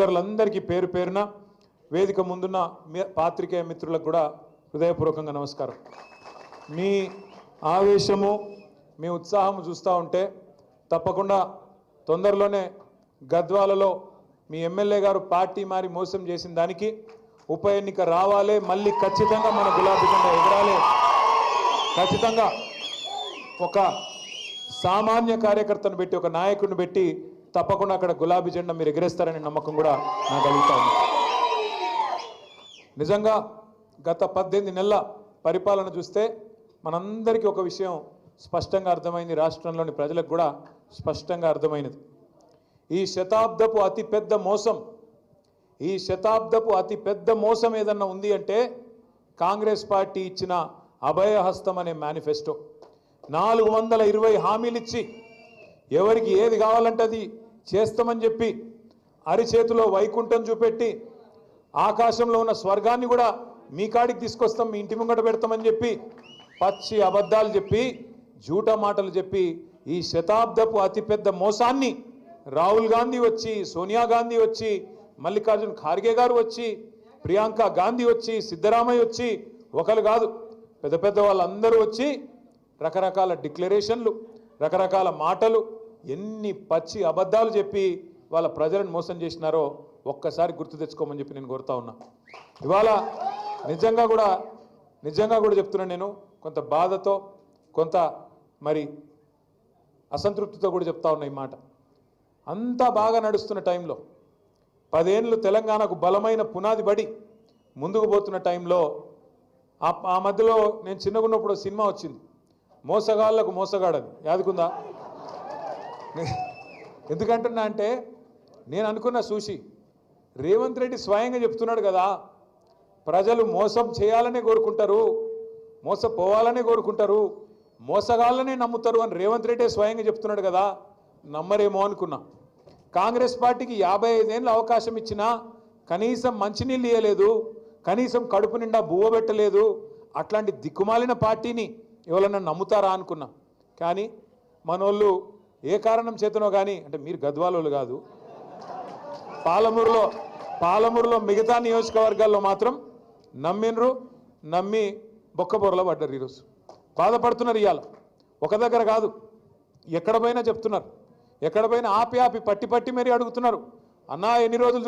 అందరికీ పేరు పేరున వేదిక ముందున్న పాత్రికేయ మిత్రులకు కూడా హృదయపూర్వకంగా నమస్కారం. మీ ఆవేశము మీ ఉత్సాహం చూస్తూ ఉంటే తప్పకుండా తొందరలోనే గద్వాలలో మీ ఎమ్మెల్యే గారు పార్టీ మారి మోసం చేసిన దానికి ఉప ఎన్నిక రావాలి. మళ్ళీ ఖచ్చితంగా మన గులాబీ జెండా ఎగరాలి. ఖచ్చితంగా ఒక సామాన్య కార్యకర్తను పెట్టి ఒక నాయకుడిని పెట్టి తప్పకుండా అక్కడ గులాబీ జెండా మీరు ఎగరేస్తారనే నమ్మకం కూడా నాకు కలుగుతా ఉంది. నిజంగా గత 18 నెలల పరిపాలన చూస్తే మనందరికీ ఒక విషయం స్పష్టంగా అర్థమైంది, రాష్ట్రంలోని ప్రజలకు కూడా స్పష్టంగా అర్థమైనది. ఈ శతాబ్దపు అతిపెద్ద మోసం ఏదన్నా ఉంది అంటే కాంగ్రెస్ పార్టీ ఇచ్చిన అభయహస్తం అనే మేనిఫెస్టో. 420 హామీలు ఇచ్చి ఎవరికి ఏది కావాలంటే అది చేస్తామని చెప్పి అరిచేతిలో వైకుంఠం చూపెట్టి ఆకాశంలో ఉన్న స్వర్గాన్ని కూడా మీ కాడికి తీసుకొస్తాం, మీ ఇంటి ముంగట పెడతామని చెప్పి పచ్చి అబద్ధాలు చెప్పి జూటా మాటలు చెప్పి ఈ శతాబ్దపు అతిపెద్ద మోసాన్ని రాహుల్ గాంధీ వచ్చి, సోనియా గాంధీ వచ్చి, మల్లికార్జున్ ఖార్గే గారు వచ్చి, ప్రియాంక గాంధీ వచ్చి, సిద్ధరామయ్య వచ్చి, ఒకరు కాదు పెద్ద పెద్ద వాళ్ళందరూ వచ్చి రకరకాల డిక్లరేషన్లు, రకరకాల మాటలు, ఎన్ని పచ్చి అబద్ధాలు చెప్పి వాళ్ళ ప్రజలను మోసం చేసినారో ఒక్కసారి గుర్తు తెచ్చుకోమని చెప్పి నేను కోరుతా ఉన్నా. ఇవాళ నిజంగా కూడా చెప్తున్నాను, నేను కొంత బాధతో కొంత మరి అసంతృప్తితో కూడా చెప్తా ఉన్నా ఈ మాట. అంతా బాగా నడుస్తున్న టైంలో 10 ఏళ్ళు తెలంగాణకు బలమైన పునాది పడి ముందుకు పోతున్న టైంలో ఆ మధ్యలో నేను చిన్నగా ఉన్నప్పుడు సినిమా వచ్చింది, మోసగాళ్ళకు మోసగాడని, యాదుకుందా? ఎందుకంటున్నా అంటే నేను అనుకున్న చూసి రేవంత్ రెడ్డి స్వయంగా చెప్తున్నాడు కదా, ప్రజలు మోసం చేయాలనే కోరుకుంటారు, మోసపోవాలనే కోరుకుంటారు, మోసగాళ్ళనే నమ్ముతారు అని రేవంత్ రెడ్డి స్వయంగా చెప్తున్నాడు కదా, నమ్మరేమో అనుకున్నా. కాంగ్రెస్ పార్టీకి 55 ఏళ్ళు అవకాశం ఇచ్చినా కనీసం మంచినీళ్ళు ఇవ్వలేదు, కనీసం కడుపు నిండా బువ్వ పెట్టలేదు. అట్లాంటి దిక్కుమాలిన పార్టీని ఎవరన్నా నమ్ముతారా అనుకున్నా. కానీ మనోళ్ళు ఏ కారణం చేతనో కానీ, అంటే మీరు గద్వాలోళ్ళు కాదు, పాలమూరులో మిగతా నియోజకవర్గాల్లో మాత్రం నమ్మి బొక్కబొరలో పడ్డారు. ఈరోజు బాధపడుతున్నారు. ఇవాళ ఒక దగ్గర కాదు, ఎక్కడ పోయినా చెప్తున్నారు, ఎక్కడ పోయినా ఆపి పట్టి మరీ అడుగుతున్నారు, అన్నా ఎన్ని రోజులు